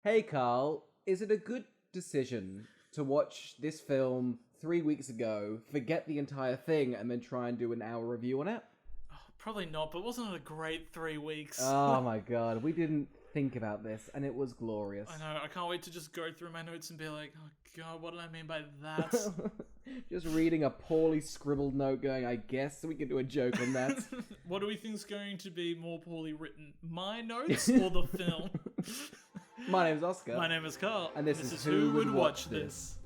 Hey Carl, is it a good decision to watch this film 3 weeks ago, forget the entire thing, and then try and do an hour review on it? Oh, probably not, but wasn't it a great 3 weeks? Oh my god, we didn't think about this, and it was glorious. I know, I can't wait to just go through my notes and be like, oh god, what did I mean by that? Just reading a poorly scribbled note going, I guess we can do a joke on that. What do we think is going to be more poorly written? My notes or the film? My name's Oscar. My name is Carl. And this is Who Would Watch This?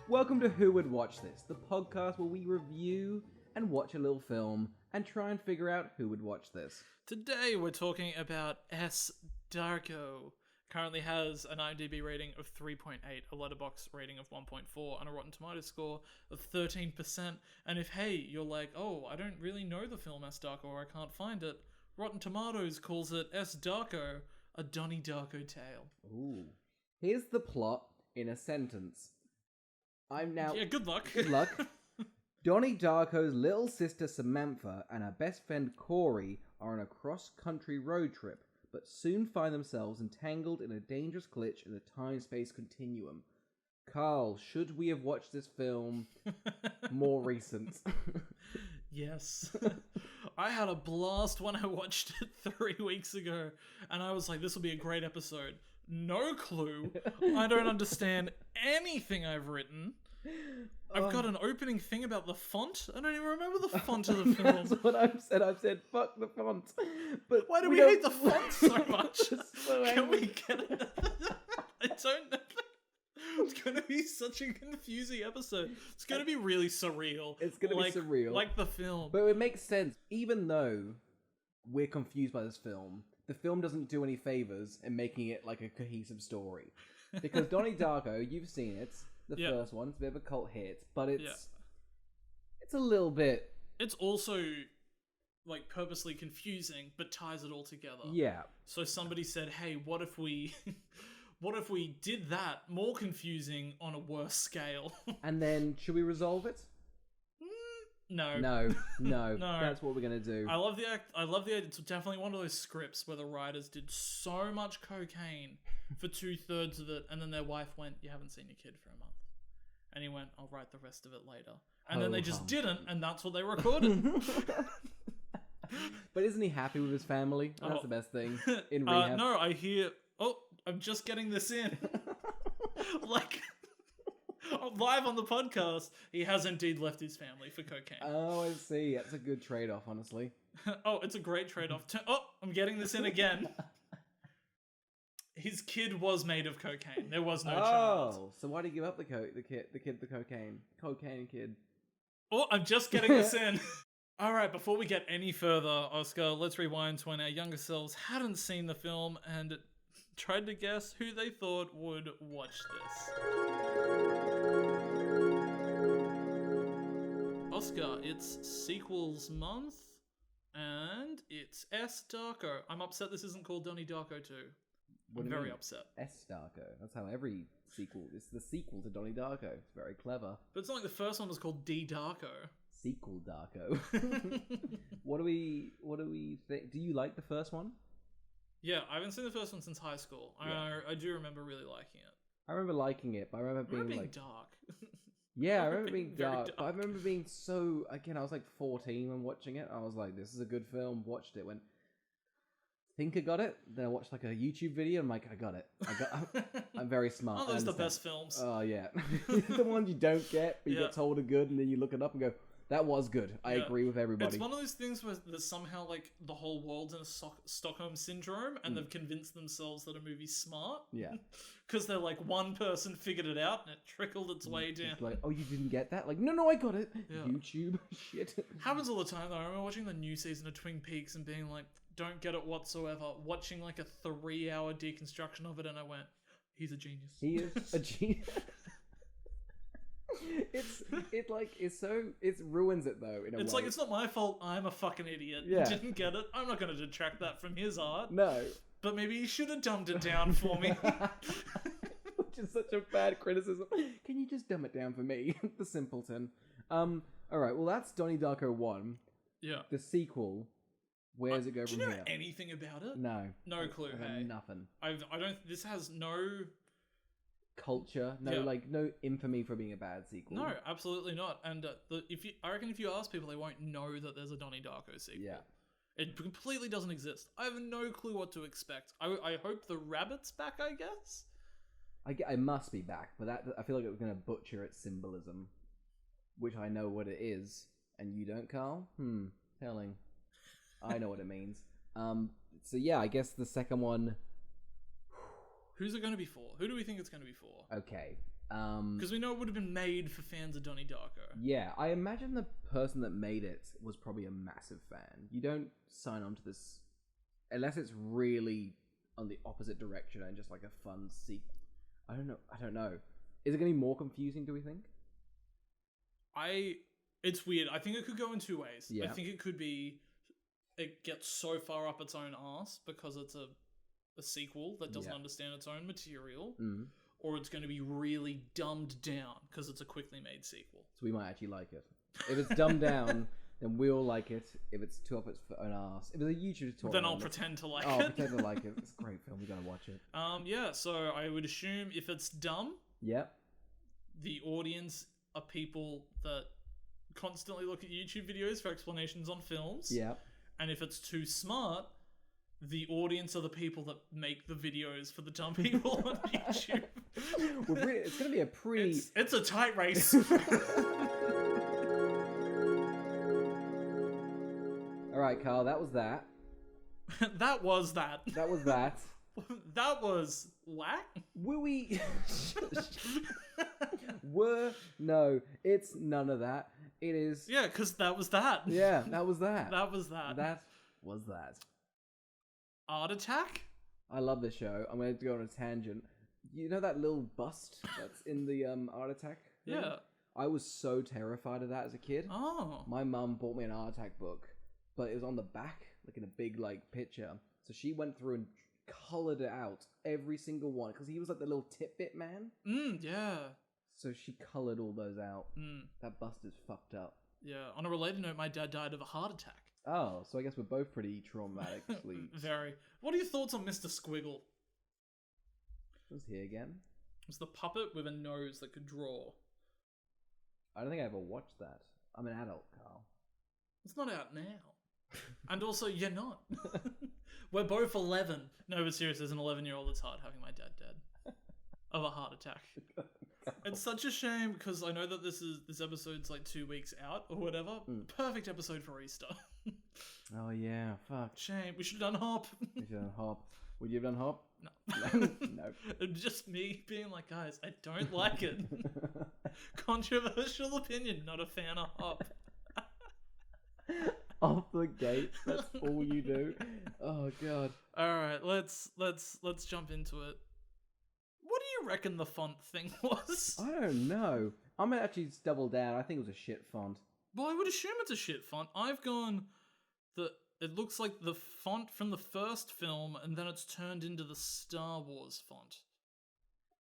Welcome to Who Would Watch This, the podcast where we review and watch a little film and try and figure out who would watch this. Today we're talking about S. Darko. Currently has an IMDb rating of 3.8, a Letterboxd rating of 1.4, and a Rotten Tomatoes score of 13%. And if, hey, you're like, oh, I don't really know the film S. Darko or I can't find it, Rotten Tomatoes calls it S. Darko, a Donnie Darko Tale. Ooh. Here's the plot in a sentence. Yeah, good luck. Good luck. Donnie Darko's little sister Samantha and her best friend Corey are on a cross-country road trip, but soon find themselves entangled in a dangerous glitch in the time-space continuum. Carl, should we have watched this film more recent? Yes. I had a blast when I watched it 3 weeks ago, and I was like, this will be a great episode. No clue. I don't understand anything I've written. I've got an opening thing about the font. I don't even remember the font of the film. That's what I've said. I've said, fuck the font. But why do we hate the font so much? So Can we get it? I don't know. It's going to be such a confusing episode. It's going to be really surreal. It's going to be surreal. Like the film. But it makes sense. Even though we're confused by this film, the film doesn't do any favors in making it like a cohesive story. Because Donnie Darko, you've seen it. The first one, it's a bit of a cult hit, but it's a little bit. It's also like purposely confusing, but ties it all together. Yeah. So somebody said, "Hey, what if we, what if we did that more confusing on a worse scale?" And then should we resolve it? No. No. No. That's what we're gonna do. I love the act. I love the. It's definitely one of those scripts where the writers did so much cocaine for 2/3 of it, and then their wife went, "You haven't seen your kid for a month." And he went, "I'll write the rest of it later." And then they just didn't, and that's what they recorded. But isn't he happy with his family? That's the best thing in rehab. No, I hear... Oh, I'm just getting this in. Like, live on the podcast, he has indeed left his family for cocaine. Oh, I see. That's a good trade-off, honestly. Oh, it's a great trade-off. Oh, I'm getting this in again. His kid was made of cocaine. There was no child. Oh, so why did he give up the cocaine? Cocaine kid. Oh, I'm just getting this in. All right, before we get any further, Oscar, let's rewind to when our younger selves hadn't seen the film and tried to guess who they thought would watch this. Oscar, it's sequels month, and it's S. Darko. I'm upset this isn't called Donnie Darko 2. I'm very upset. S. Darko. That's how every sequel... It's the sequel to Donnie Darko. It's very clever. But it's not like the first one was called D. Darko. Sequel Darko. What do we think? Do you like the first one? Yeah, I haven't seen the first one since high school. Yeah. I do remember really liking it. I remember liking it, but I remember being like... dark. Yeah, I remember being dark. But I remember being so... Again, I was like 14 when watching it. I was like, this is a good film. Watched it. Went... Think I got it. Then I watched like a YouTube video. I'm like, I got it. I'm very smart. Oh, those are the best films. Oh yeah, the ones you don't get, but you get told are good, and then you look it up and go, "That was good." I agree with everybody. It's one of those things where there's somehow like the whole world's in a Stockholm syndrome, and they've convinced themselves that a movie's smart. Yeah, because they're like one person figured it out and it trickled its way down. It's like, oh, you didn't get that? Like, no, I got it. Yeah. YouTube shit happens all the time. Though I remember watching the new season of Twin Peaks and being like, don't get it whatsoever. Watching like a 3-hour deconstruction of it, and I went, he's a genius. He is a genius. It ruins it though in a way. It's like, it's not my fault. I'm a fucking idiot. Yeah. Didn't get it. I'm not going to detract that from his art. No. But maybe he should have dumbed it down for me. Which is such a bad criticism. Can you just dumb it down for me? The simpleton. Alright, well that's Donnie Darko 1. Yeah. The sequel. Where does it go Do from you know here? anything about it? No. No clue. I got Hey, nothing. I don't. This has no. Culture, no, Yeah. no infamy for being a bad sequel. No, absolutely not. And I reckon if you ask people, they won't know that there's a Donnie Darko sequel. Yeah. It completely doesn't exist. I have no clue what to expect. I hope the rabbit's back, I guess. I must be back, but that I feel like it was going to butcher its symbolism, which I know what it is, and you don't, Carl? Telling. I know what it means. So yeah, I guess the second one... Who's it going to be for? Who do we think it's going to be for? Okay. Because we know it would have been made for fans of Donnie Darko. Yeah, I imagine the person that made it was probably a massive fan. You don't sign on to this unless it's really on the opposite direction and just like a fun sequel. I don't know. Is it going to be more confusing, do we think? It's weird. I think it could go in two ways. Yeah. I think it could be it gets so far up its own arse because it's a sequel that doesn't understand its own material, or it's going to be really dumbed down because it's a quickly made sequel. So we might actually like it. If it's dumbed down, then we'll like it. If it's too up its own arse, if it's a YouTube tutorial, then I'll pretend to like it. Oh, pretend to like it. It's a great film. You gotta watch it. Yeah. So I would assume if it's dumb, Yep. the audience are people that constantly look at YouTube videos for explanations on films. Yep. And if it's too smart, the audience are the people that make the videos for the dumb people on YouTube. It's going to be a pretty... It's a tight race. All right, Carl, that was that. That was that. That was that. That was whack. Were we... No, it's none of that. It is... Yeah, because that was that. Yeah, that was that. That was that. That was that. Art Attack? I love this show. I'm going to go on a tangent. You know that little bust that's in the Art Attack thing? Yeah. I was so terrified of that as a kid. Oh. My mum bought me an Art Attack book, but it was on the back, like in a big picture. So she went through and coloured it out, every single one, because he was like the little tidbit man. Yeah. So she coloured all those out. Mm. That bust is fucked up. Yeah. On a related note, my dad died of a heart attack. Oh, so I guess we're both pretty traumatically... Very. What are your thoughts on Mr. Squiggle? Who's he again? It's the puppet with a nose that could draw. I don't think I ever watched that. I'm an adult, Carl. It's not out now. And also, you're not. We're both 11. No, but seriously, as an 11-year-old, it's hard having my dad dead. Of a heart attack. It's such a shame because I know that this episode's like 2 weeks out or whatever. Perfect episode for Easter. Oh yeah, fuck. Shame. We should have done Hop. We should have done Hop. Would you have done Hop? No. No. Just me being like, guys, I don't like it. Controversial opinion, not a fan of Hop. Off the gate. That's all you do. Oh god. Alright, let's jump into it. What do you reckon the font thing was? I don't know. I'm gonna actually double down. I think it was a shit font. Well, I would assume it's a shit font. I've gone it looks like the font from the first film, and then it's turned into the Star Wars font.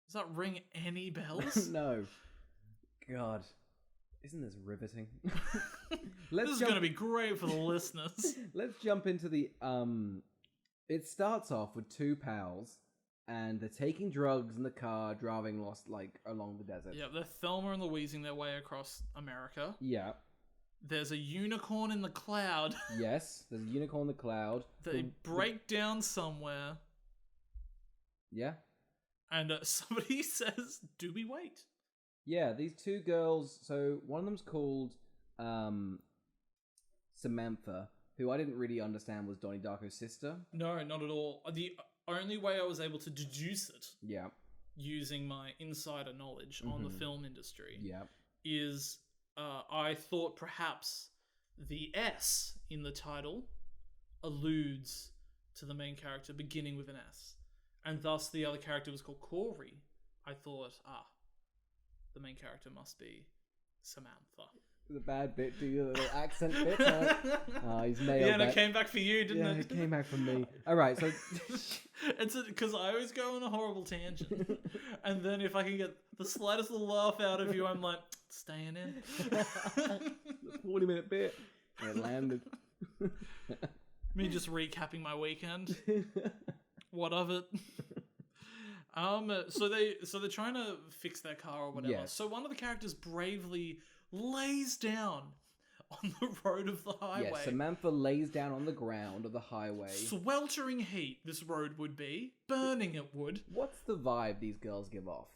Does that ring any bells? No. God. Isn't this riveting? This is going to be great for the listeners. Let's jump into the... It starts off with two pals, and they're taking drugs in the car, driving along the desert. Yeah, they're Thelma and Louising their way across America. Yeah. There's a unicorn in the cloud. Yes, there's a unicorn in the cloud. They break down somewhere. Yeah. And somebody says, do we wait? Yeah, these two girls, so one of them's called Samantha, who I didn't really understand was Donnie Darko's sister. No, not at all. The only way I was able to deduce it, yeah, using my insider knowledge on the film industry, yeah, is I thought perhaps the S in the title alludes to the main character beginning with an S, and thus the other character was called Corey. I thought, the main character must be Samantha. The bad bit, do your little accent bit. He's nailed Yeah, and that. it came back for you, didn't it? Yeah, it came back from me. All right, so it's because I always go on a horrible tangent, and then if I can get the slightest little laugh out of you, I'm like, staying in. The 40-minute bit, it landed. Me just recapping my weekend. What of it? So they're trying to fix their car or whatever. Yes. So one of the characters bravely lays down on the road of the highway. Yes, Samantha lays down on the ground of the highway. Sweltering heat, this road would be. Burning it would. What's the vibe these girls give off?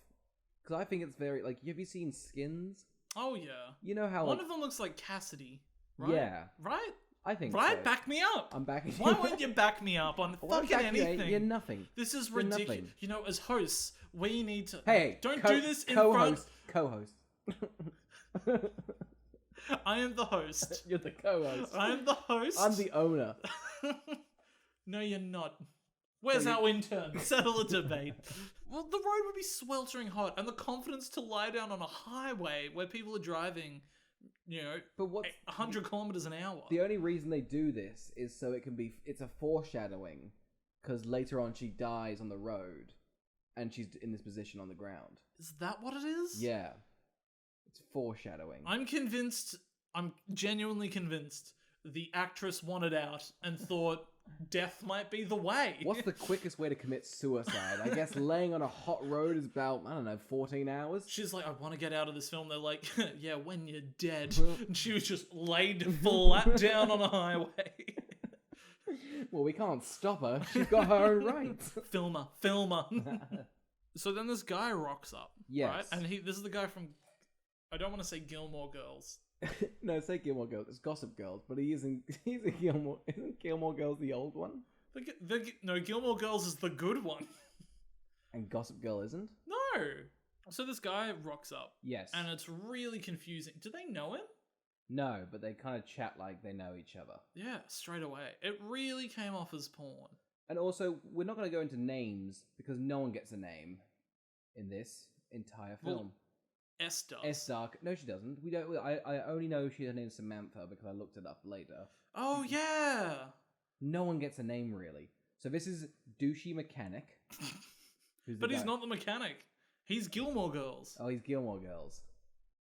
Because I think it's very, like, have you seen Skins? Oh, yeah. You know how, One of them looks like Cassidy, right? Yeah. Right? I think Right? so. Back me up. I'm backing Why won't you back me up on Why fucking back you? anything? You're nothing. This is You're ridiculous. nothing. You know, as hosts, we need to... Hey, don't do this in front... Co-host. I am the host. You're the co-host. I am the host. I'm the owner. No, you're not. Where's our intern? Settle a debate. Well, the road would be sweltering hot, and the confidence to lie down on a highway where people are driving, you know, But what's 100 kilometers an hour. the only reason they do this is so it can be. It's a foreshadowing, because later on she dies on the road, and she's in this position on the ground. Is that what it is? Yeah, it's foreshadowing. I'm convinced. I'm genuinely convinced the actress wanted out and thought death might be the way. What's the quickest way to commit suicide? I guess laying on a hot road is about, I don't know, 14 hours? She's like, I want to get out of this film. They're like, yeah, when you're dead. And she was just laid flat down on a highway. Well, we can't stop her. She's got her own rights. Filmer. So then this guy rocks up. Yes. Right? And this is the guy from, I don't want to say Gilmore Girls. No, say Gilmore Girls. It's Gossip Girls, but he's in Gilmore. Isn't Gilmore Girls the old one? No, Gilmore Girls is the good one. And Gossip Girl isn't? No. So this guy rocks up. Yes. And it's really confusing. Do they know him? No, but they kind of chat like they know each other. Yeah, straight away. It really came off as porn. And also, we're not going to go into names because no one gets a name in this entire film. Well, S does. S Dark. No, she doesn't. We don't. I only know her name's Samantha because I looked it up later. Oh, yeah. No one gets a name really. So this is douchey mechanic. But he's not the mechanic. He's Gilmore Girls. Oh, he's Gilmore Girls.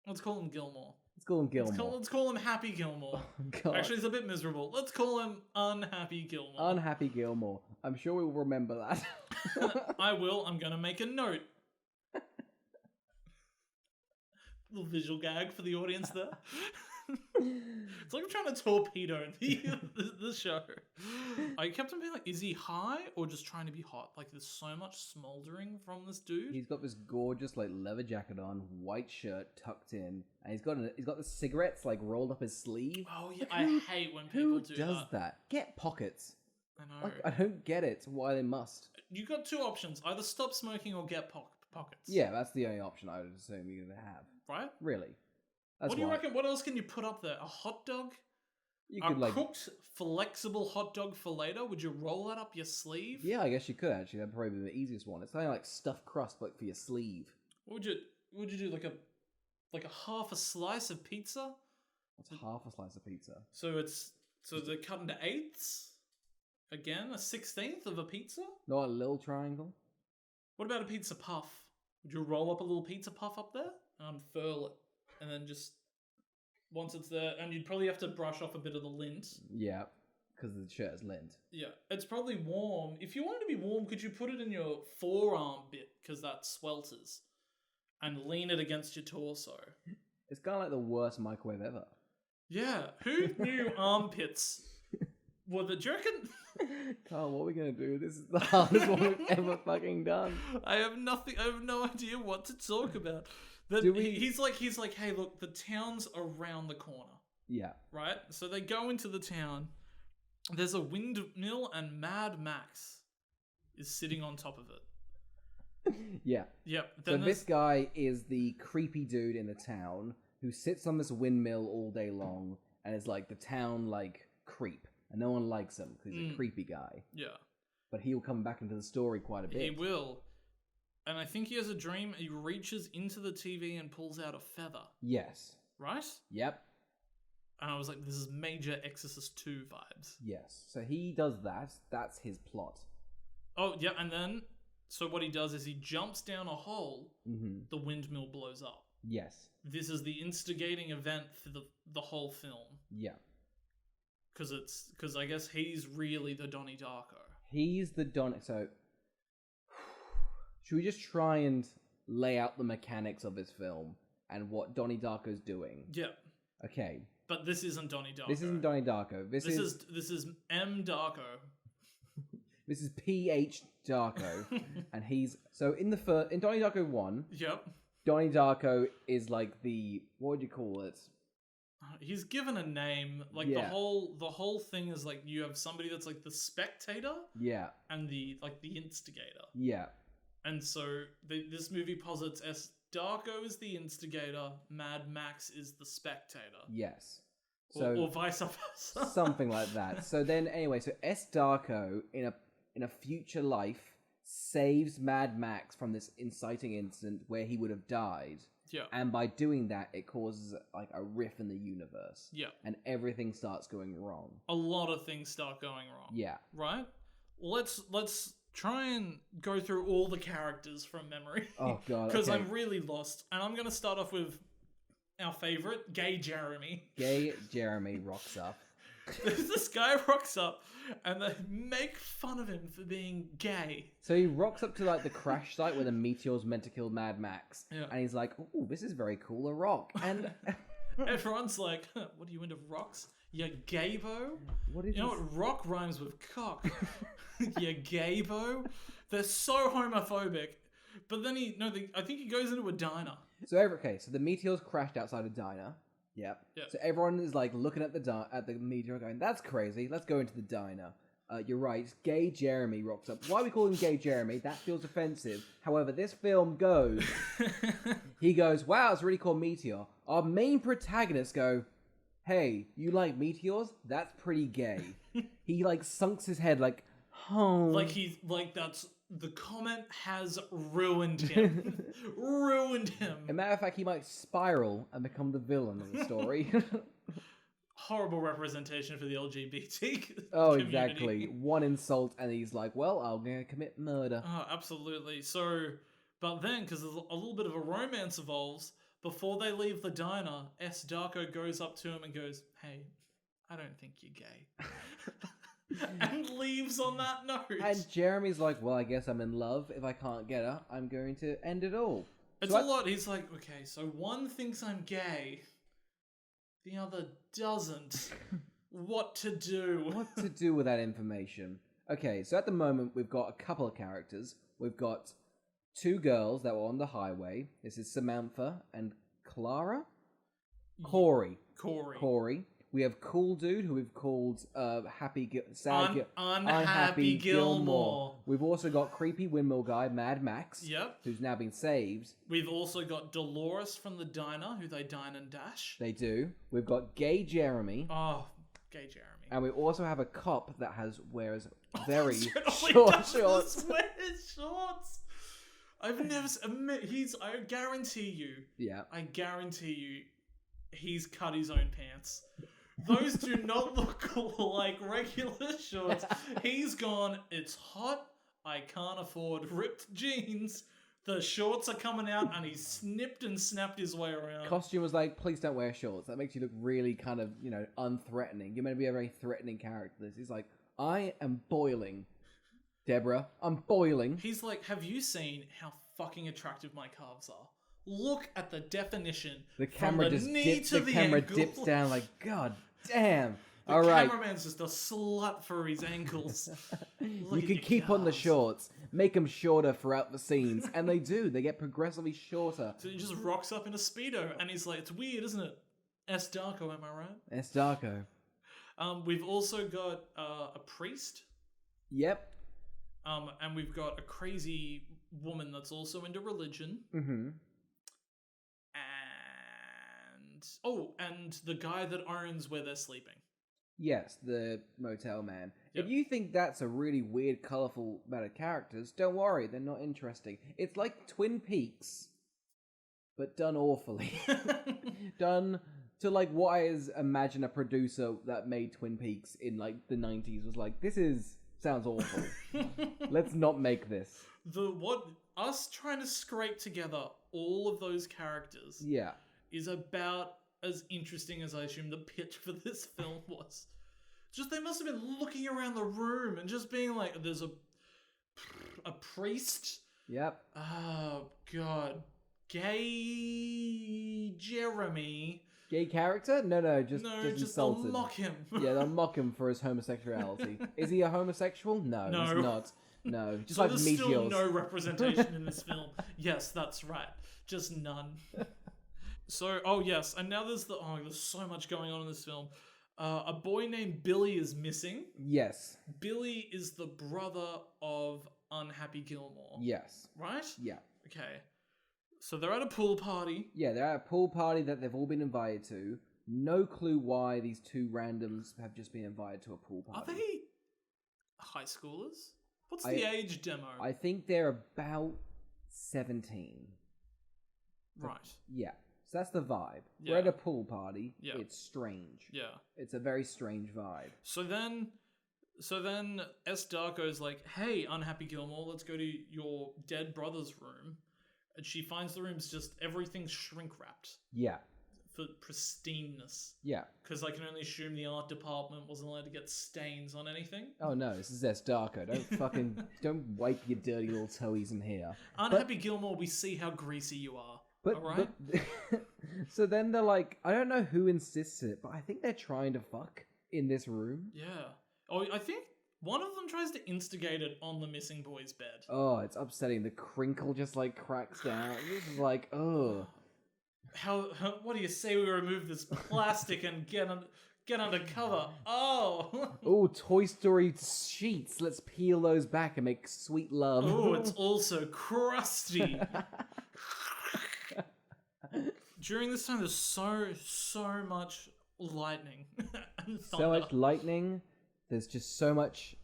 Let's call him Gilmore. Let's call him Gilmore. Let's call him Happy Gilmore. Oh, God. Actually, it's a bit miserable. Let's call him Unhappy Gilmore. Unhappy Gilmore. I'm sure we will remember that. I will. I'm going to make a note. Little visual gag for the audience there. It's like I'm trying to torpedo the show. I kept on being like, is he high or just trying to be hot? Like, there's so much smoldering from this dude. He's got this gorgeous like leather jacket on, white shirt tucked in, and he's got the cigarettes like rolled up his sleeve. Oh yeah, I hate when people do does that. Get pockets. I know. Like, I don't get it. Why they must. You got two options: either stop smoking or get pockets. Yeah, that's the only option I would assume you're gonna have. Right? Really. That's what do you reckon? What else can you put up there? A hot dog? You A could like cooked, flexible hot dog for later? Would you roll that up your sleeve? Yeah, I guess you could actually. That'd probably be the easiest one. It's kind of like stuffed crust, but for your sleeve. What would you do? Like a half a slice of pizza? What's half a slice of pizza? So they're cut into eighths? Again, a 16th of a pizza? Not a little triangle? What about a pizza puff? Would you roll up a little pizza puff up there? And unfurl it. And then just, once it's there, and you'd probably have to brush off a bit of the lint. Yeah, because the shirt is lint. Yeah, it's probably warm. If you want it to be warm, could you put it in your forearm bit? Because that swelters. And lean it against your torso. It's kind of like the worst microwave ever. Yeah, who knew armpits were the... Do you reckon... Carl, what are we going to do? This is the hardest one we've ever fucking done. I have no idea what to talk about. He's like, hey, look, the town's around the corner. Yeah. Right? So they go into the town. There's a windmill and Mad Max is sitting on top of it. Yeah. Yep. So this guy is the creepy dude in the town who sits on this windmill all day long and is like the town, like, creep. And no one likes him because he's a creepy guy. Yeah. But he'll come back into the story quite a bit. He will. And I think he has a dream. He reaches into the TV and pulls out a feather. Yes. Right? Yep. And I was like, this is major Exorcist 2 vibes. Yes. So he does that. That's his plot. Oh, yeah. And then, so what he does is he jumps down a hole. Mm-hmm. The windmill blows up. Yes. This is the instigating event for the whole film. Yeah. Because I guess he's really the Donnie Darko. He's the Donnie. So, should we just try and lay out the mechanics of this film and what Donnie Darko's doing? Yeah. Okay. But this isn't Donnie Darko. This isn't Donnie Darko. This is M Darko. This is PH Darko, and he's so in Donnie Darko 1. Yep. Donnie Darko is like the, what would you call it? He's given a name. Like the whole thing is like you have somebody that's like the spectator. Yeah. And the instigator. Yeah. And so this movie posits S. Darko is the instigator, Mad Max is the spectator. Yes. So, or vice versa. Something like that. So then, anyway, so S. Darko in a future life saves Mad Max from this inciting incident where he would have died. Yeah. And by doing that, it causes like a rift in the universe. Yeah. And everything starts going wrong. A lot of things start going wrong. Yeah. Right? Let's try and go through all the characters from memory. Oh god. Because I'm really lost. And I'm gonna start off with our favorite, Gay Jeremy. Gay Jeremy rocks up. This guy rocks up and they make fun of him for being gay. So he rocks up to like the crash site where the meteor's meant to kill Mad Max. Yeah. And he's like, "Oh, this is very cool, a rock." And everyone's like, what are you into rocks? You gaybo? What is you know what rock rhymes with cock? You gaybo? They're so homophobic. But then I think he goes into a diner. So so the meteor's crashed outside a diner. Yep. So everyone is like looking at the meteor going, "That's crazy. Let's go into the diner." You're right. Gay Jeremy rocks up. Why we call him Gay Jeremy? That feels offensive. However, this film goes. He goes, "Wow, it's a really cool meteor." Our main protagonists go, "Hey, you like meteors? That's pretty gay." He like sunks his head like, "Oh." That's the comment has ruined him. Ruined him. As a matter of fact, he might spiral and become the villain of the story. Horrible representation for the LGBT Oh, community. exactly. One insult and he's like, "Well, I'm going to commit murder." Oh, absolutely. So, but then, because a little bit of a romance evolves, before they leave the diner, S. Darko goes up to him and goes, "Hey, I don't think you're gay." And leaves on that note. And Jeremy's like, "Well, I guess I'm in love. If I can't get her, I'm going to end it all." It's a lot. He's like, okay, so one thinks I'm gay, the other doesn't. What to do? What to do with that information? Okay, so at the moment, we've got a couple of characters. We've got two girls that were on the highway. This is Samantha and Clara? Corey. We have Cool Dude, who we've called Unhappy Gilmore. We've also got Creepy Windmill Guy, Mad Max. Yep. Who's now been saved. We've also got Dolores from the diner, who they dine and dash. They do. We've got Gay Jeremy. Oh, Gay Jeremy. And we also have a cop that wears very short shorts. Wears shorts. I've never... I guarantee you... Yeah. I guarantee you he's cut his own pants. Those do not look like regular shorts. He's gone, "It's hot, I can't afford ripped jeans. The shorts are coming out," and he snipped and snapped his way around. Costume was like, "Please don't wear shorts. That makes you look really kind of, unthreatening. You're meant to be a very threatening character." He's like, "I am boiling. Deborah, I'm boiling." He's like, "Have you seen how fucking attractive my calves are? Look at the definition." The camera from the knee to the camera ankle. dips down like, God damn. The All right. cameraman's just a slut for his ankles. You can keep on the shorts. Make them shorter throughout the scenes. And they do. They get progressively shorter. So he just rocks up in a Speedo and he's like, "It's weird, isn't it? S. Darko, am I right?" S. Darko. We've also got a priest. Yep. And we've got a crazy woman that's also into religion. Mm-hmm. And the guy that owns where they're sleeping. Yes, the motel man. Yep. If you think that's a really weird, colourful amount of characters, don't worry, they're not interesting. It's like Twin Peaks, but done awfully. Done to like what I imagine a producer that made Twin Peaks in like the 90s was like, sounds awful. Let's not make this. Us trying to scrape together all of those characters. Yeah. Is about as interesting as I assume the pitch for this film was. Just they must have been looking around the room and just being like, there's a priest. Yep. Oh, God. Gay Jeremy. Gay character? No, just They'll insulted. mock him. Yeah, they'll mock him for his homosexuality. Is he a homosexual? No, No. he's not. No, just So like there's Meteors. still no representation in this film. Yes, that's right. Just none. So, oh yes, and now there's so much going on in this film. A boy named Billy is missing. Yes. Billy is the brother of Unhappy Gilmore. Yes. Right? Yeah. Okay. So they're at a pool party. Yeah, they're at a pool party that they've all been invited to. No clue why these two randoms have just been invited to a pool party. Are they high schoolers? What's the age demo? I think they're about 17. Right. Yeah. So that's the vibe. Yeah. We're at a pool party. Yeah. It's strange. Yeah. It's a very strange vibe. So then S. Darko's like, hey, Unhappy Gilmore, let's go to your dead brother's room. And she finds the room's just everything's shrink wrapped Yeah. for pristineness. Yeah. Because I can only assume the art department wasn't allowed to get stains on anything. Oh no, this is S. Darko. Don't wipe your dirty little toes in here. Unhappy Gilmore, we see how greasy you are. Alright? So then they're like, I don't know who insists it, but I think they're trying to fuck in this room. Yeah. Oh, I think one of them tries to instigate it on the missing boy's bed. Oh, it's upsetting. The crinkle just like cracks down. This is like, oh. How what do you say we remove this plastic and get undercover? Oh. Oh, Toy Story sheets. Let's peel those back and make sweet love. Oh, it's also crusty. During this time, there's so much lightning and thunder. So much lightning. There's just so much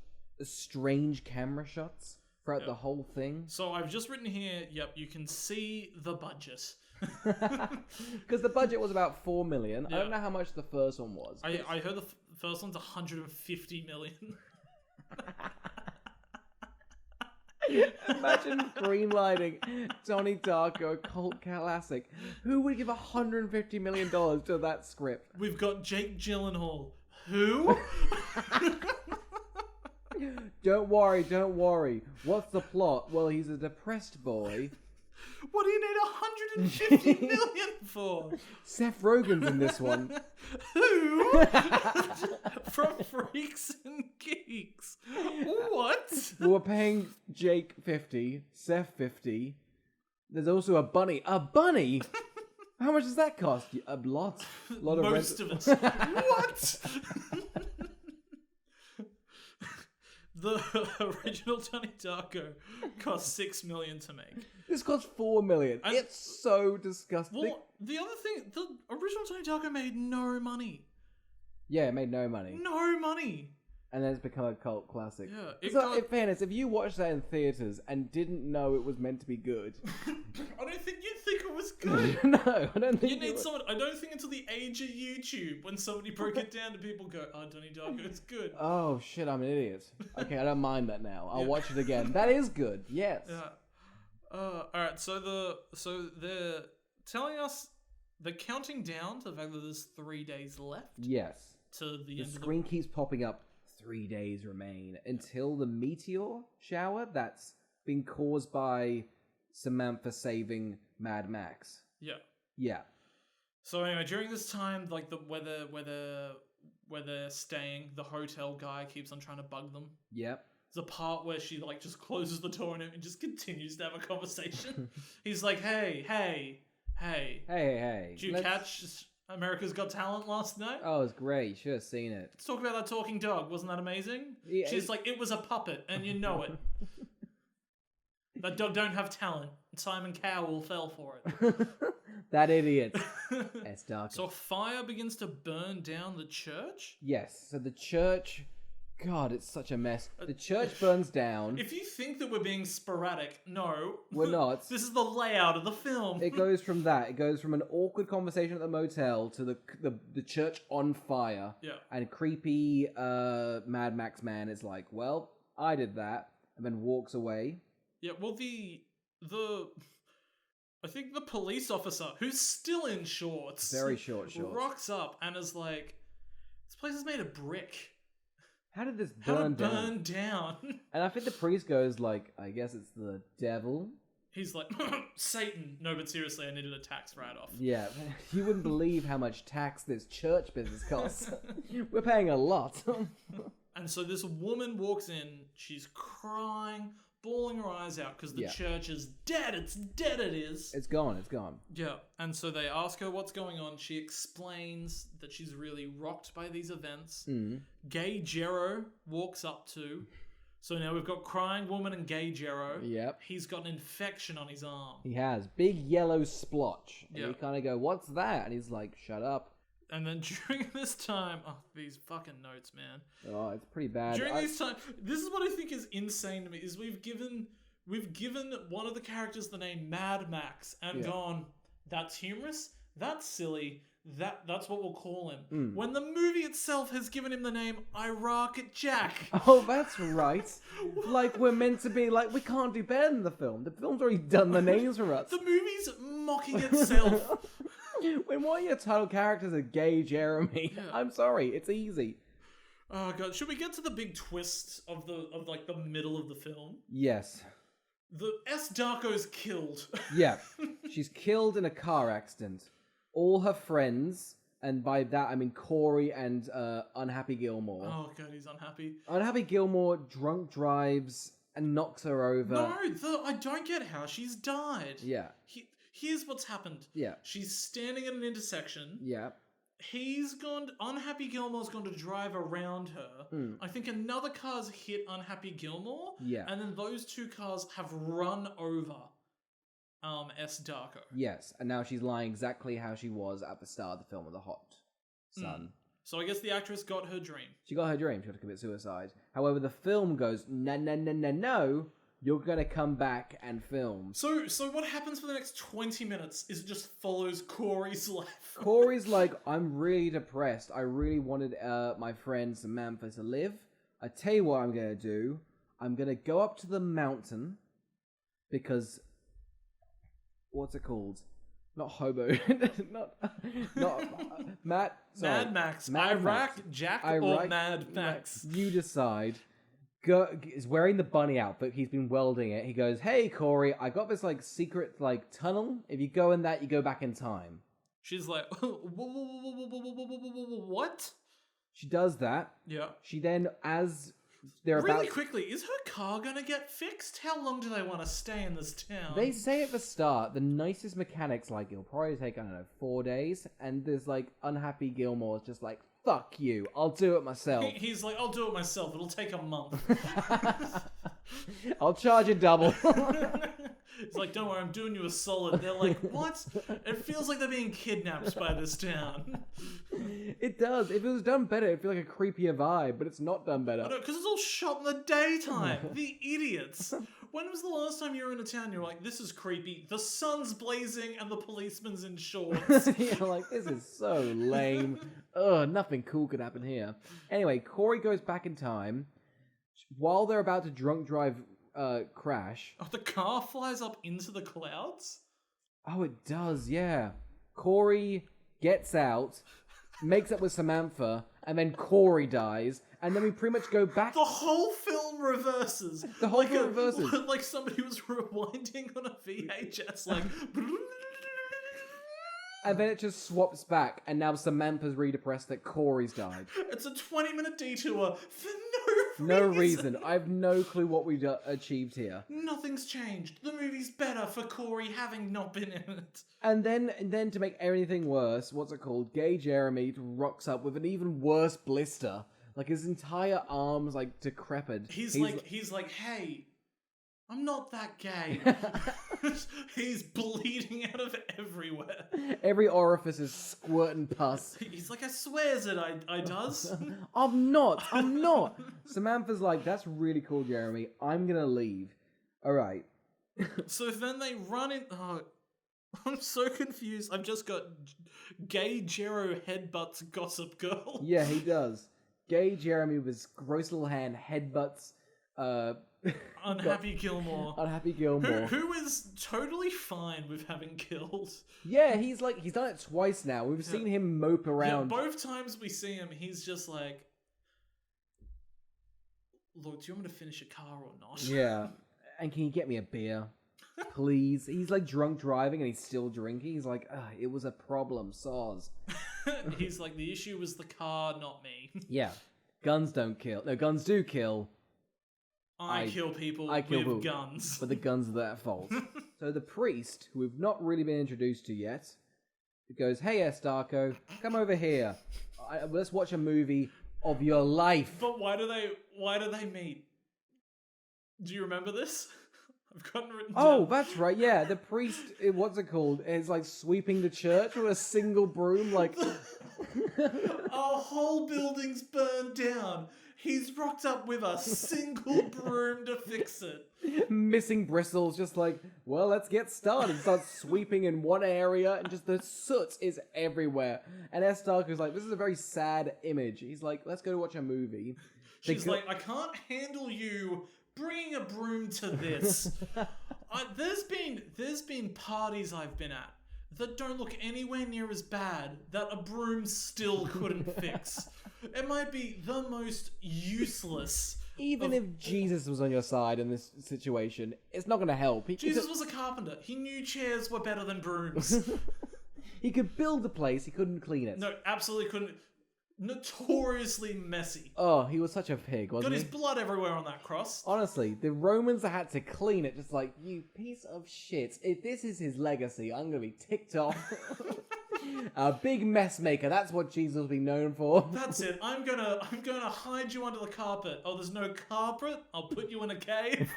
strange camera shots throughout the whole thing. So I've just written here, yep, you can see the budget. Because the budget was about 4 million. Yeah. I don't know how much the first one was. I heard the first one's 150 million. Imagine greenlighting Donnie Darko, a cult classic. Who would give $150 million to that script? We've got Jake Gyllenhaal. Who? Don't worry. What's the plot? Well, he's a depressed boy. What do you need 150 million for? Seth Rogen's in this one. Who? From Freaks and Geeks. What? Well, we're paying Jake 50, Seth 50. There's also a bunny. A bunny? How much does that cost? A lot. Of Most rent. of it. What? The original Donnie Darko cost $6 million to make. This cost $4 million. And- It's so disgusting. Well, the other thing, the original Donnie Darko made no money. Yeah, it made no money. No money. And then it's become a cult classic. Yeah, it So, got- in fairness, if you watched that in theaters and didn't know it was meant to be good, I don't think you'd think it was good. no, I don't think You need would. someone. I don't think until the age of YouTube, when somebody broke it down, to people go, "Oh, Donnie Darko, it's good." Oh shit, I'm an idiot. Okay, I don't mind that now. I'll Yeah. watch it again. That is good. Yes. Yeah. All right. So they're telling us they're counting down to the fact that there's 3 days left Yes. to the The end of screen keeps popping up. 3 days remain until the meteor shower that's been caused by Samantha saving Mad Max. Yeah. Yeah. So anyway, during this time, like where they're staying, the hotel guy keeps on trying to bug them. Yep. There's a part where she like just closes the door on him and just continues to have a conversation. He's like, hey. Hey. Did you catch America's Got Talent last night? Oh, it's great. You should have seen it. Let's talk about that talking dog. Wasn't that amazing? Yeah, She's like, it was a puppet, and you know it. That dog don't have talent. Simon Cowell fell for it. That idiot. S. Dark. So a fire begins to burn down the church? Yes. So the church. God, it's such a mess. The church burns down. If you think that we're being sporadic, no. We're not. This is the layout of the film. It goes from that. It goes from an awkward conversation at the motel to the church on fire. Yeah. And creepy Mad Max man is like, well, I did that. And then walks away. Yeah, well, I think the police officer, who's still in shorts, Very short shorts. rocks up and is like, this place is made of brick. How did this How to burn down? burn down. And I think the priest goes like, I guess it's the devil. He's like, Satan. No, but seriously, I needed a tax write-off. Yeah, you wouldn't believe how much tax this church business costs. We're paying a lot. And so this woman walks in, she's crying, bawling her eyes out because the church is dead. It's dead, it is. It's gone, it's gone. Yeah, and so they ask her what's going on. She explains that she's really rocked by these events. Gay Jero walks up to. So now we've got crying woman and gay Jero. Yep. He's got an infection on his arm. He has. Big yellow splotch. And Yeah. you kind of go, what's that? And he's like, shut up. And then during this time, these fucking notes, man. Oh, it's pretty bad. During this time, this is what I think is insane to me, is we've given one of the characters the name Mad Max and gone, that's humorous, that's silly, that's what we'll call him. When the movie itself has given him the name Iraq Jack. Oh, that's right. Like, we're meant to be like, we can't do better than the film. The film's already done the names for us. The movie's mocking itself. When one of your title characters are Gay Jeremy, I'm sorry, it's easy. Oh god, should we get to the big twist of the middle of the film? Yes. The Darko's killed. Yeah. She's killed in a car accident. All her friends, and by that I mean Corey and Unhappy Gilmore. Oh god, he's unhappy. Unhappy Gilmore drunk drives and knocks her over. No, I don't get how she's died. Yeah. Here's what's happened. Yeah. She's standing at an intersection. Yeah. Unhappy Gilmore's gone to drive around her. I think another car's hit Unhappy Gilmore. Yeah. And then those two cars have run over Darko. Yes, and now she's lying exactly how she was at the start of the film with the hot sun. So I guess the actress got her dream. She got her dream. She got to commit suicide. However, the film goes, no, you're going to come back and film. So what happens for the next 20 minutes is it just follows Corey's life. Corey's like, I'm really depressed. I really wanted my friend Samantha to live. I tell you what I'm going to do. I'm going to go up to the mountain because... What's it called? Not hobo. not Matt. Sorry. Mad Max. Mad Iraq Max. Jack or Mad Max? You decide. Is wearing the bunny outfit. He's been welding it. He goes, "Hey Corey, I got this like secret like tunnel. If you go in that, you go back in time." She's like, what? She does that. Yeah. She then, as they're really quickly, is her car gonna get fixed? How long do they want to stay in this town? They say at the start, the nicest mechanics like it'll probably take, I don't know, 4 days, and there's like Unhappy Gilmore's just like, fuck you, I'll do it myself. He's like, I'll do it myself, it'll take a month. I'll charge you double. It's like, don't worry, I'm doing you a solid. They're like, what? It feels like they're being kidnapped by this town. It does. If it was done better, it'd feel like a creepier vibe, but it's not done better. Because it's all shot in the daytime. The idiots. When was the last time you were in a town you're like, this is creepy, the sun's blazing and the policeman's in shorts? You're like, this is so lame. Ugh, nothing cool could happen here. Anyway, Corey goes back in time. While they're about to drunk drive crash. Oh, the car flies up into the clouds? Oh, it does, yeah. Corey gets out, makes up with Samantha, and then Corey dies, and then we pretty much go back. The whole film reverses. The whole film reverses. Like somebody was rewinding on a VHS, like... And then it just swaps back, and now Samantha's really depressed that Corey's died. It's a 20-minute detour for no reason. I have no clue what we've achieved here. Nothing's changed. The movie's better for Corey having not been in it. And then to make everything worse, what's it called? Gay Jeremy rocks up with an even worse blister. Like his entire arm's like decrepit. He's like, hey, I'm not that gay. He's bleeding out of everywhere. Every orifice is squirting pus. He's like, I swears it, I does. I'm not. Samantha's like, that's really cool, Jeremy. I'm gonna leave. All right. So then they run in. Oh, I'm so confused. I've just got gay Jero headbutts Gossip Girl. Yeah, he does. Gay Jeremy with his gross little hand headbutts. Unhappy Gilmore. Unhappy Gilmore. Who is totally fine with having killed. Yeah, he's done it twice now. We've seen him mope around. Yeah, both times we see him, he's just like, look, do you want me to finish a car or not? Yeah. And can you get me a beer? Please. He's like drunk driving and he's still drinking. He's like, it was a problem, soz. He's like, the issue was the car, not me. Yeah. Guns don't kill. No, guns do kill. I kill people with guns. But the guns are their fault. So the priest, who we've not really been introduced to yet, goes, hey, S. Darko, come over here. Let's watch a movie of your life. But why do they meet? Do you remember this? I've gotten written down. Oh, that's right, yeah. The priest, what's it called? Is like sweeping the church with a single broom, like... Our whole building's burned down. He's rocked up with a single broom to fix it. Missing bristles, just like, well, let's get started. Starts sweeping in one area, and just the soot is everywhere. And S. Darko's like, this is a very sad image. He's like, let's go to watch a movie. She's like, I can't handle you bringing a broom to this. There's been parties I've been at that don't look anywhere near as bad that a broom still couldn't fix. It might be the most useless. Even if Jesus was on your side in this situation, it's not going to help. Jesus was a carpenter. He knew chairs were better than brooms. He could build the place, he couldn't clean it. No, absolutely couldn't. Notoriously messy. Oh, he was such a pig, wasn't Got he? his blood everywhere on that cross. Honestly, the Romans had to clean it, just like, you piece of shit. If this is his legacy, I'm going to be ticked off. A big mess maker, that's what Jesus will be known for. That's it. I'm gonna hide you under the carpet. Oh, there's no carpet? I'll put you in a cave.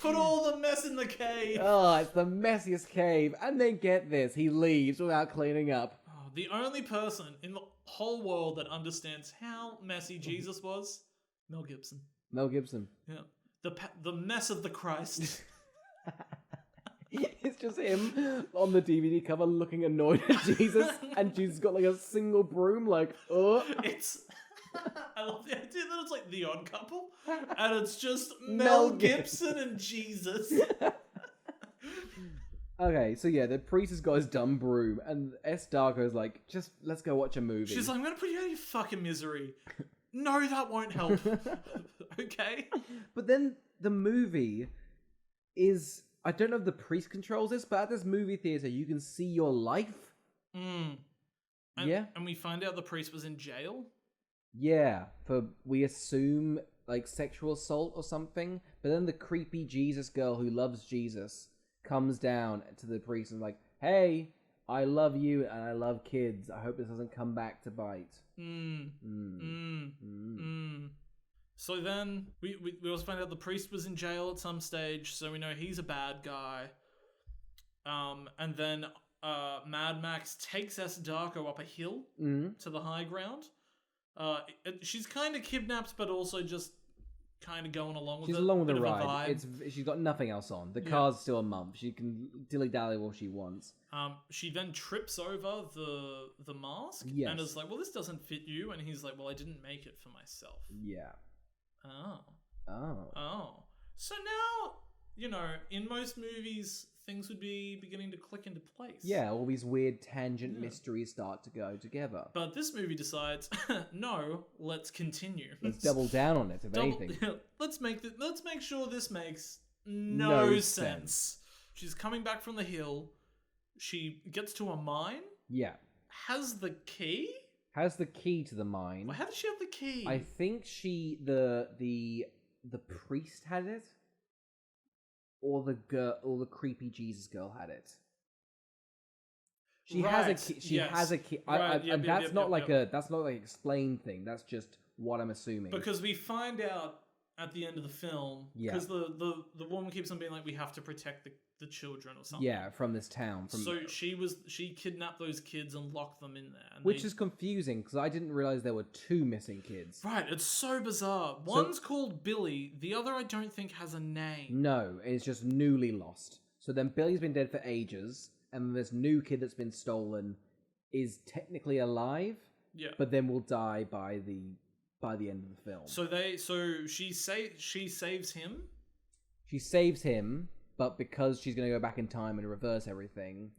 Put all the mess in the cave. Oh, it's the messiest cave. And then get this, he leaves without cleaning up. Oh, the only person in the whole world that understands how messy Jesus was, Mel Gibson. Mel Gibson. Yeah. The mess of the Christ. It's just him on the DVD cover looking annoyed at Jesus, and Jesus got like a single broom, like, oh. I love the idea that it's like The Odd Couple, and it's just Mel Gibson and Jesus. Okay, so yeah, the priest has got his dumb broom, and S. Darko's like, just let's go watch a movie. She's like, I'm gonna put you out of your fucking misery. No, that won't help. Okay? But then the movie is... I don't know if the priest controls this, but at this movie theater, you can see your life. Yeah. And we find out the priest was in jail? Yeah, for, we assume, like, sexual assault or something. But then the creepy Jesus girl who loves Jesus comes down to the priest and is like, hey, I love you and I love kids. I hope this doesn't come back to bite. So then, we also find out the priest was in jail at some stage, so we know he's a bad guy. And then Mad Max takes S. Darko up a hill to the high ground. She's kind of kidnapped, but also just kind of going along with it. She's along with the ride. She's got nothing else on. The car's still a mump. She can dilly-dally all she wants. She then trips over the mask and is like, well, this doesn't fit you. And he's like, well, I didn't make it for myself. Yeah. Oh. So now, you know, in most movies, things would be beginning to click into place. Yeah, all these weird tangent mysteries start to go together. But this movie decides, no, let's continue. Let's double down on it, if anything. Let's make sure this makes no sense. She's coming back from the hill. She gets to a mine. Yeah. Has the key. Has the key to the mine. Well, how does she have the key? I think the priest had it, or the creepy Jesus girl had it. She has a key. She has a key. That's not like an explained thing. That's just what I'm assuming. Because we find out at the end of the film, because the woman keeps on being like, we have to protect the children or something. Yeah, from this town. So she kidnapped those kids and locked them in there. Which is confusing, because I didn't realize there were two missing kids. Right, it's so bizarre. One's called Billy, the other I don't think has a name. No, it's just newly lost. So then Billy's been dead for ages, and this new kid that's been stolen is technically alive, but then will die by the end of the film. So she saves him. She saves him, but because she's going to go back in time and reverse everything,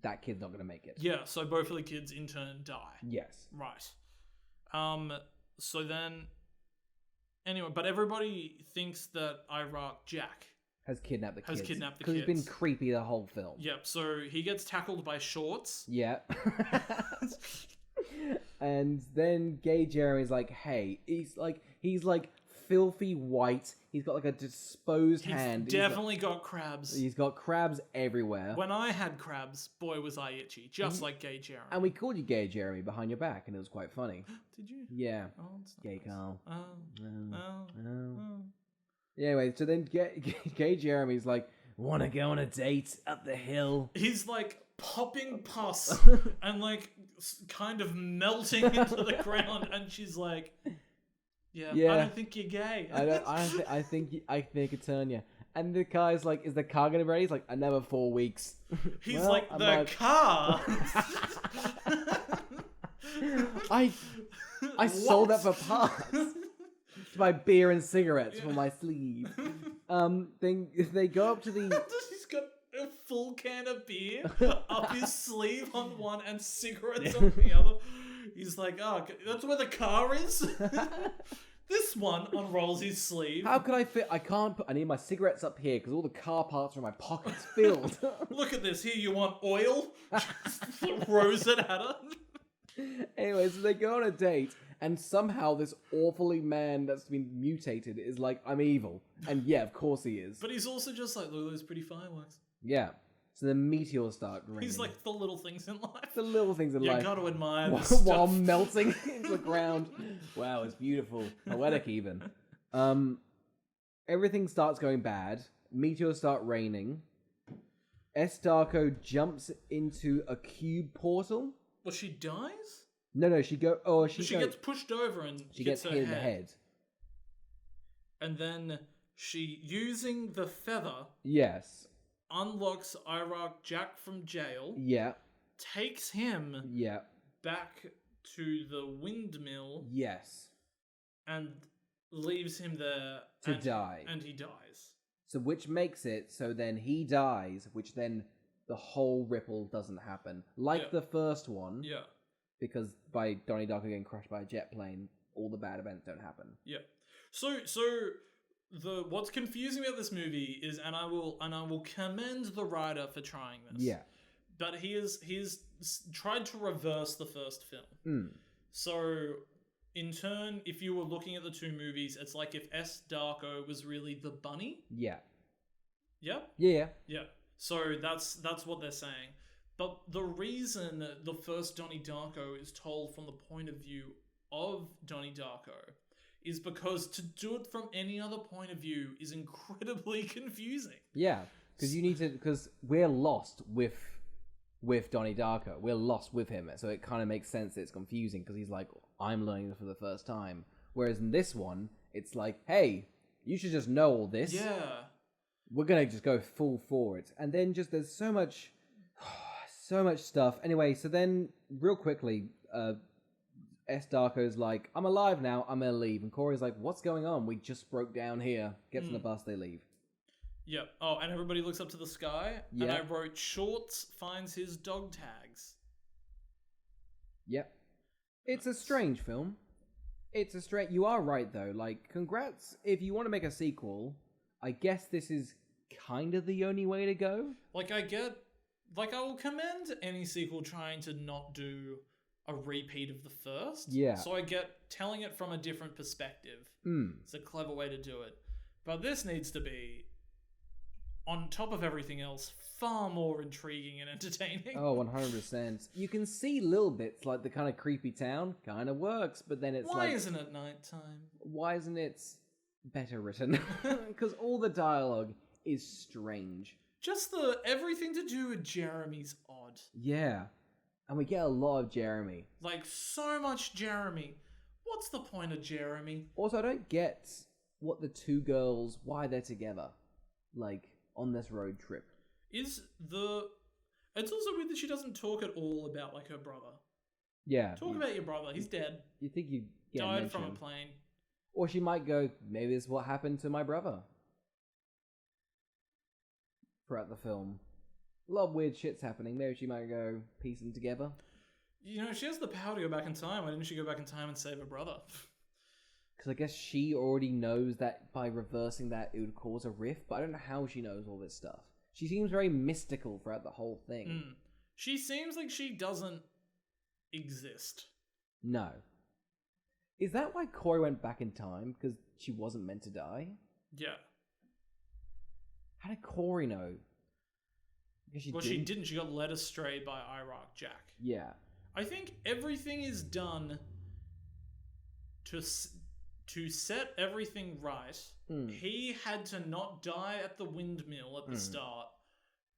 that kid's not going to make it. Yeah, so both of the kids in turn die. Yes. Right. So then Anyway, but everybody thinks that Iraq Jack Has kidnapped the kids. has kidnapped the Because kids. he's been creepy the whole film. Yep, so he gets tackled by Shorts. Yeah. And then Gay Jeremy's like, hey, he's like filthy white. He's got like a disposed hand. Definitely got crabs. He's got crabs everywhere. When I had crabs, boy was I itchy, just like Gay Jeremy. And we called you Gay Jeremy behind your back, and it was quite funny. Did you? Yeah. Oh, it's Gay nice. Carl. Oh. Yeah, anyway, so then Gay Jeremy's like, wanna go on a date up the hill? He's like popping pus and like kind of melting into the ground, and she's like, "Yeah, I don't think you're gay." I think I could turn you. And the guy's like, "Is the car gonna be ready?" He's like, "Another 4 weeks." He's like, "The car." I sold that for parts. To buy beer and cigarettes for my sleeve. Then they go up to the. He's got a full can of beer up his sleeve on one and cigarettes on the other. He's like, "Oh, that's where the car is." This one unrolls his sleeve. How could I fit? I can't put. I need my cigarettes up here because all the car parts are in my pockets filled. Look at this. Here, you want oil? Just throws it at her. Anyway, so they go on a date, and somehow this awfully man that's been mutated is like, I'm evil. And yeah, of course he is. But he's also just like, look at those pretty fireworks. Yeah. So the meteors start raining. He's like the little things in life. The little things in You life. gotta admire this While stuff. melting into the ground. Wow, it's beautiful. Poetic even. Everything starts going bad. Meteors start raining. S. Darko jumps into a cube portal. Well, she dies? No, she gets pushed over and she hits gets her hit in the head. And then she, using the feather, Yes. unlocks Iraq Jack from jail, Yeah. takes him Yeah. back to the windmill, Yes. and leaves him there To die. And he dies. So which makes it so then he dies, which then the whole ripple doesn't happen. Like the first one. Yeah. Because by Donnie Darko getting crushed by a jet plane, all the bad events don't happen. Yeah. So what's confusing about this movie is, and I will commend the writer for trying this. Yeah. But he has tried to reverse the first film. Mm. So in turn, if you were looking at the two movies, it's like if S. Darko was really the bunny. Yeah. Yep. Yeah. Yeah. So that's what they're saying. But the reason the first Donnie Darko is told from the point of view of Donnie Darko is because to do it from any other point of view is incredibly confusing. Yeah. Because we're lost with Donnie Darko. We're lost with him. So it kind of makes sense that it's confusing because he's like, I'm learning this for the first time. Whereas in this one, it's like, hey, you should just know all this. Yeah. We're going to just go full for it. And then just there's so much stuff. Anyway, so then real quickly, S. Darko's like, I'm alive now, I'm going to leave. And Corey's like, what's going on? We just broke down here. Gets on the bus, they leave. Yep. Oh, and everybody looks up to the sky. Yeah. And I wrote, Shorts finds his dog tags. Yep. It's a strange film. You are right, though. Like, congrats. If you want to make a sequel, I guess this is kind of the only way to go. I will commend any sequel trying to not do a repeat of the first. Yeah. So I get telling it from a different perspective. It's a clever way to do it. But this needs to be, on top of everything else, far more intriguing and entertaining. Oh, 100%. You can see little bits, like the kind of creepy town kind of works, but then it's Why isn't it nighttime? Why isn't it better written? Because all the dialogue is strange. Just everything to do with Jeremy's odd. Yeah. And we get a lot of Jeremy. Like, so much Jeremy. What's the point of Jeremy? Also, I don't get what the two girls, why they're together. Like, on this road trip. It's also weird that she doesn't talk at all about, like, her brother. Yeah. Talk about your brother. He's dead. You think you get Died mentioned. from a plane. Or she might go, maybe this is what happened to my brother. Throughout the film. A lot of weird shit's happening. Maybe she might go piece them together. You know, she has the power to go back in time. Why didn't she go back in time and save her brother? Because I guess she already knows that by reversing that it would cause a rift, but I don't know how she knows all this stuff. She seems very mystical throughout the whole thing. She seems like she doesn't exist. No. Is that why Corey went back in time? Because she wasn't meant to die? Yeah. How did Corey know? She didn't. She got led astray by Iraq Jack. Yeah. I think everything is done to set everything right. He had to not die at the windmill at the start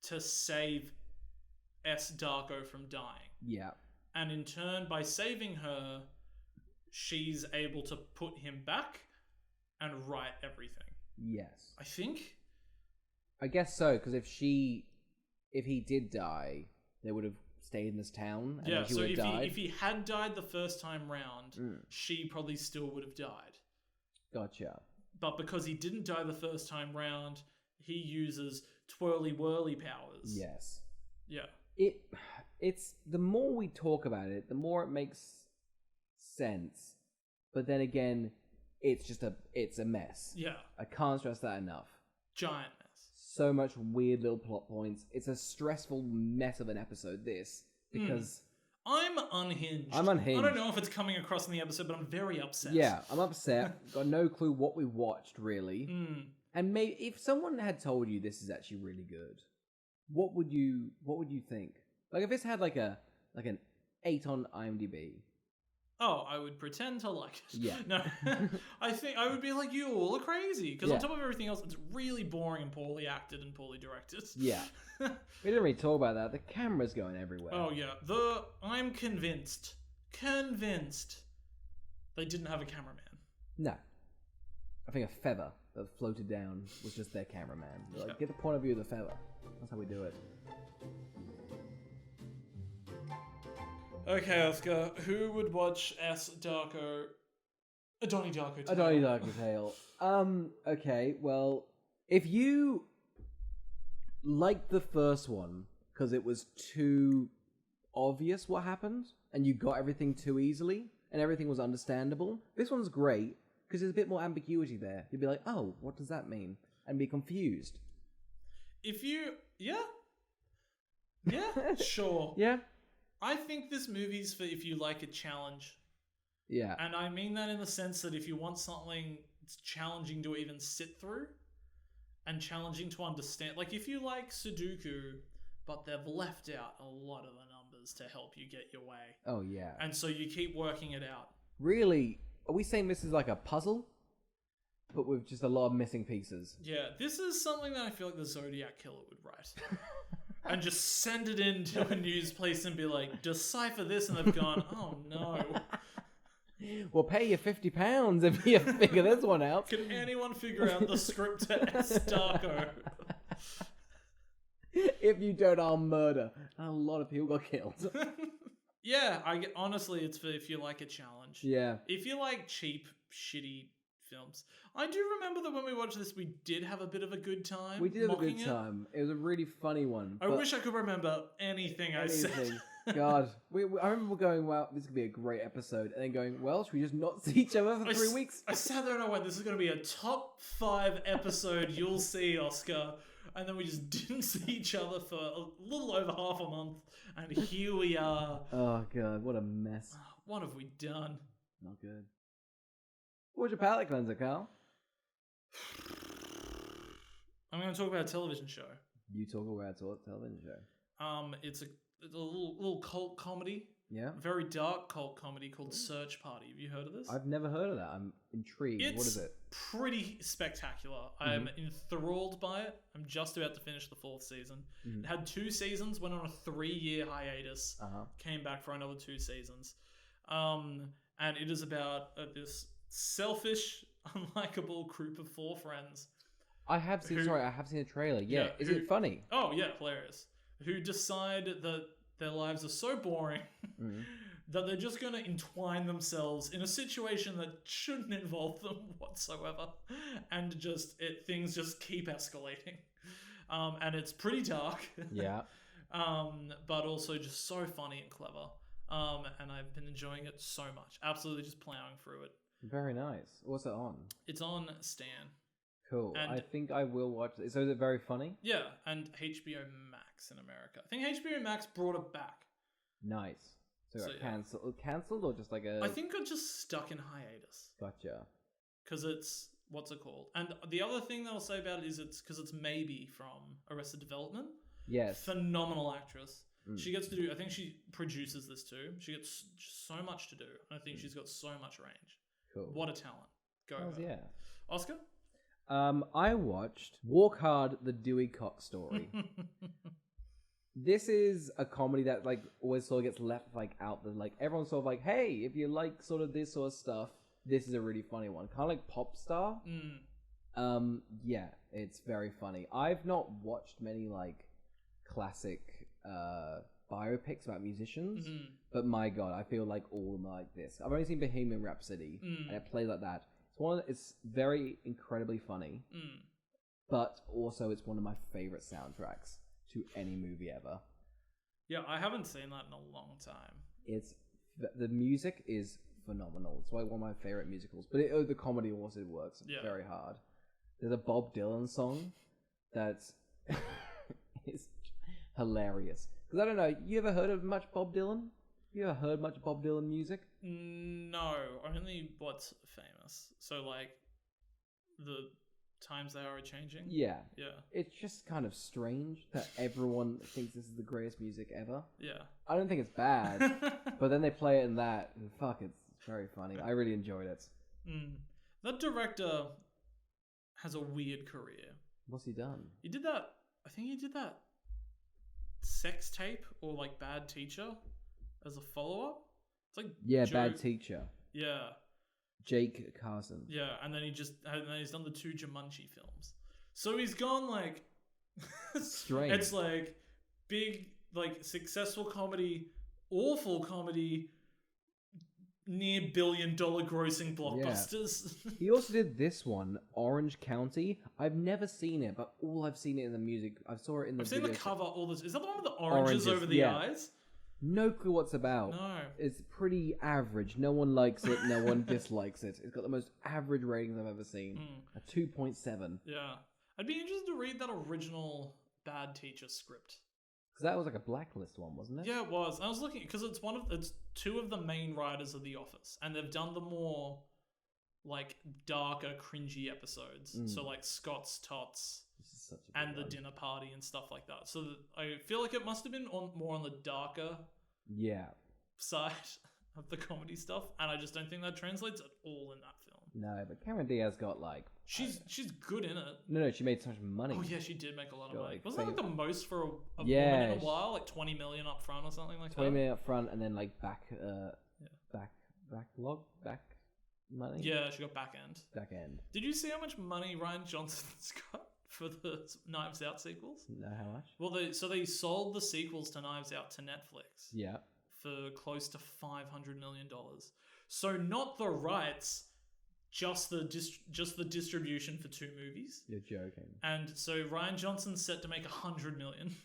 to save S. Darko from dying. Yeah. And in turn, by saving her, she's able to put him back and right everything. Yes. I think. I guess so, because if he did die, they would have stayed in this town. And yeah, she so would have died. if he had died the first time round, she probably still would have died. Gotcha. But because he didn't die the first time round, he uses twirly-whirly powers. Yes. Yeah. It's the more we talk about it, the more it makes sense. But then again, it's a mess. Yeah. I can't stress that enough. Giant mess. So much weird little plot points. It's a stressful mess of an episode, this, because I'm unhinged. I'm unhinged. I don't know if it's coming across in the episode, but I'm very upset. Yeah, I'm upset. Got no clue what we watched, really. And maybe if someone had told you this is actually really good, what would you think? Like if this had like an 8 on IMDb. Oh, I would pretend to like it. Yeah. No, I think I would be like, you all are crazy. Because on top of everything else, it's really boring and poorly acted and poorly directed. Yeah. We didn't really talk about that. The camera's going everywhere. Oh, yeah. I'm convinced they didn't have a cameraman. No. I think a feather that floated down was just their cameraman. They're like, get the point of view of the feather. That's how we do it. Okay, Oscar, who would watch S. Darko... A Donnie Darko Tale? A Donnie Darko Tale. Okay, well, if you liked the first one, because it was too obvious what happened, and you got everything too easily, and everything was understandable, this one's great, because there's a bit more ambiguity there. You'd be like, oh, what does that mean? And be confused. If you... Yeah? Yeah, sure. Yeah? I think this movie's for if you like a challenge. Yeah. And I mean that in the sense that if you want something that's challenging to even sit through and challenging to understand. Like if you like Sudoku, but they've left out a lot of the numbers to help you get your way. Oh, yeah. And so you keep working it out. Really? Are we saying this is like a puzzle? But with just a lot of missing pieces? Yeah, this is something that I feel like the Zodiac Killer would write. And just send it into a news place and be like, decipher this, and they've gone, oh no. We'll pay you £50 if you figure this one out. Can anyone figure out the script to S. Darko? If you don't, I'll murder. A lot of people got killed. Yeah, honestly, it's for if you like a challenge. Yeah. If you like cheap, shitty films. I do remember that when we watched this, we did have a bit of a good time. We did have a good time. It was a really funny one. I wish I could remember anything I said. God. I remember going, well, this could be a great episode. And then going, well, should we just not see each other for 3 weeks? I sat there and I went, this is going to be a top 5 episode you'll see, Oscar. And then we just didn't see each other for a little over half a month. And here we are. Oh, God. What a mess. What have we done? Not good. What's your palate cleanser, Carl? I'm going to talk about a television show. You talk about a television show. It's a little cult comedy. Yeah. Very dark cult comedy called Search Party. Have you heard of this? I've never heard of that. I'm intrigued. What is it? Pretty spectacular. I'm enthralled by it. I'm just about to finish the 4th season. It had 2 seasons, went on a 3-year hiatus, came back for another 2 seasons. And it is about this selfish, unlikable group of 4 friends. I have seen a trailer. Yeah. Is it funny? Oh, yeah, hilarious. Who decide that their lives are so boring that they're just going to entwine themselves in a situation that shouldn't involve them whatsoever. And things just keep escalating. And it's pretty dark. Yeah. But also just so funny and clever. And I've been enjoying it so much. Absolutely just plowing through it. Very nice. What's it on? It's on Stan. Cool. And- I think I will watch it. So is it very funny? Yeah, and HBO Max in America. I think HBO Max brought it back. Nice. So, So, it got yeah. cancelled or just like a... I think it just stuck in hiatus. Gotcha. Because it's... What's it called? And the other thing that I'll say about it is it's because it's Maybe from Arrested Development. Yes. Phenomenal actress. Mm. She gets to do... I think she produces this too. She gets so much to do. And I think she's got so much range. Cool. What a talent. Go Hells her. yeah. Oscar? I watched Walk Hard, the Dewey Cox Story. This is a comedy that like always sort of gets left like out there. Like everyone's sort of like, hey, if you like sort of this sort of stuff, this is a really funny one. Kind of like Pop Star. Yeah, it's very funny. I've not watched many like classic biopics about musicians, but my god, I feel like all of them are like this. I've only seen Bohemian Rhapsody, and it plays like that. It's very incredibly funny, but also it's one of my favorite soundtracks to any movie ever. Yeah, I haven't seen that in a long time. The music is phenomenal. It's like one of my favorite musicals, but the comedy also works very hard. There's a Bob Dylan song that's is hilarious. Because I don't know, you ever heard of much Bob Dylan? You ever heard much Bob Dylan music? No, only what's famous. So like the times they are changing. Yeah. Yeah. It's just kind of strange that everyone thinks this is the greatest music ever. Yeah. I don't think it's bad, but then they play it in that, and fuck, it's very funny. I really enjoyed it. That director has a weird career. What's he done? He did that. I think he did that Sex Tape or like Bad Teacher as a follow up. It's like Bad Teacher. Yeah. Jake Carson. Yeah, and then he's done the 2 Jumanji films. So he's gone like Strange. It's like big, like successful comedy, awful comedy, near $1 billion grossing blockbusters. Yeah. He also did this one, Orange County. I've never seen it, but all I've seen it in the music. I've seen the cover. All this. Is that the one with the oranges over the eyes? No clue what's about. No. It's pretty average. No one likes it. No one dislikes it. It's got the most average ratings I've ever seen. A 2.7. Yeah. I'd be interested to read that original Bad Teacher script. Because that was like a blacklist one, wasn't it? Yeah, it was. I was looking because it's two of the main writers of The Office, and they've done the more like darker, cringy episodes. So like Scott's Tots and the dinner party and stuff like that. So I feel like it must have been more on the darker side of the comedy stuff, and I just don't think that translates at all in that film. No, but Cameron Diaz got like she's good in it. No, she made so much money. Oh yeah, she did make a lot of money. Like, Wasn't that like the most for a woman in a while? Like 20 million up front or something like 20 that. 20 million up front, and then like back money. Yeah, she got back end. Back end. Did you see how much money Ryan Johnson's got for the Knives Out sequels? No, how much? Well, they sold the sequels to Knives Out to Netflix. Yeah. For close to $500 million. So not the rights, just the distribution for 2 movies. You're joking. And so Ryan Johnson's set to make $100 million.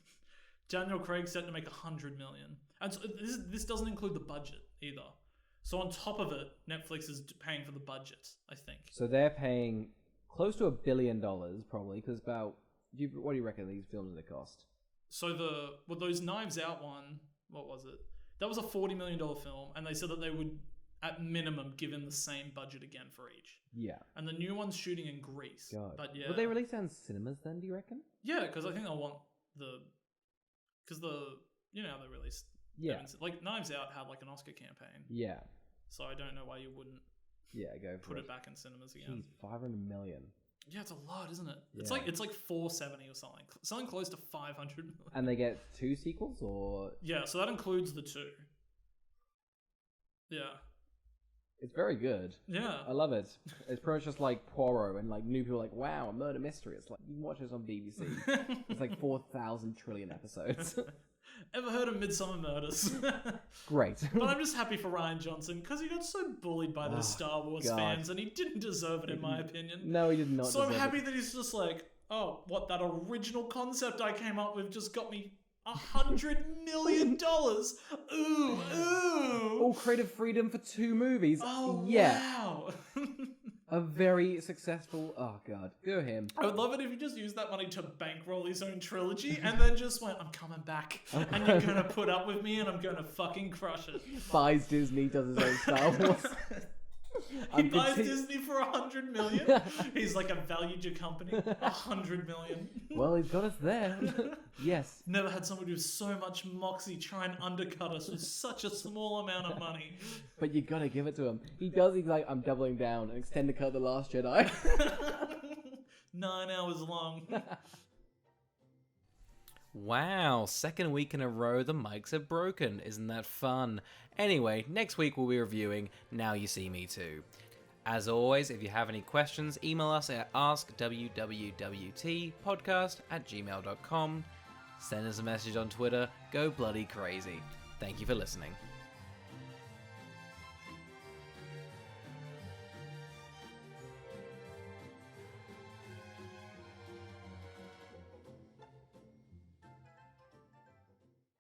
Daniel Craig's set to make $100 million. And so this doesn't include the budget either. So on top of it, Netflix is paying for the budget, I think. So they're paying close to $1 billion probably, because what do you reckon these films are going to cost? So those Knives Out one, what was it? That was a $40 million film, and they said that they would, at minimum, give him the same budget again for each. Yeah. And the new one's shooting in Greece. God. But yeah. Will they release that in cinemas then, do you reckon? Yeah, because I think they'll want because you know how they released. Yeah. Like Knives Out had like an Oscar campaign. Yeah. So I don't know why you wouldn't. Yeah, go for put it back in cinemas again. Jeez, 500 million. Yeah, it's a lot, isn't it? Yeah. It's like 470 or something. Something close to 500 million. And they get 2 sequels, or? Yeah, so that includes the 2. Yeah. It's very good. Yeah. I love it. It's pretty much just like Poirot, and like new people are like, wow, a murder mystery. It's like, you can watch this on BBC. It's like 4,000 trillion episodes. Ever heard of Midsummer Murders? Great. But I'm just happy for Ryan Johnson because he got so bullied by the Star Wars fans, and he didn't deserve it, in my opinion. No, he did not. So I'm happy that he's just like, oh, what, that original concept I came up with just got me $100 million. Ooh, ooh. All creative freedom for 2 movies. Oh, yeah. wow. A very successful... Oh, God. Go him. I would love it if he just used that money to bankroll his own trilogy and then just went, I'm coming back. And you're going to put up with me and I'm going to fucking crush it. Buys Disney, does his own Star Wars. He buys Disney for $100 million. He's like, I've valued your company. $100 million. Well, he's got us there. Yes. Never had someone with so much moxie try and undercut us with such a small amount of money. But you gotta give it to him. He does. He's like, I'm doubling down and extend the cut The Last Jedi. 9 hours long. Wow, second week in a row the mics have broken. Isn't that fun? Anyway, next week we'll be reviewing Now You See Me Too. As always, if you have any questions, email us at askwwwtpodcast@gmail.com. Send us a message on Twitter. Go bloody crazy. Thank you for listening.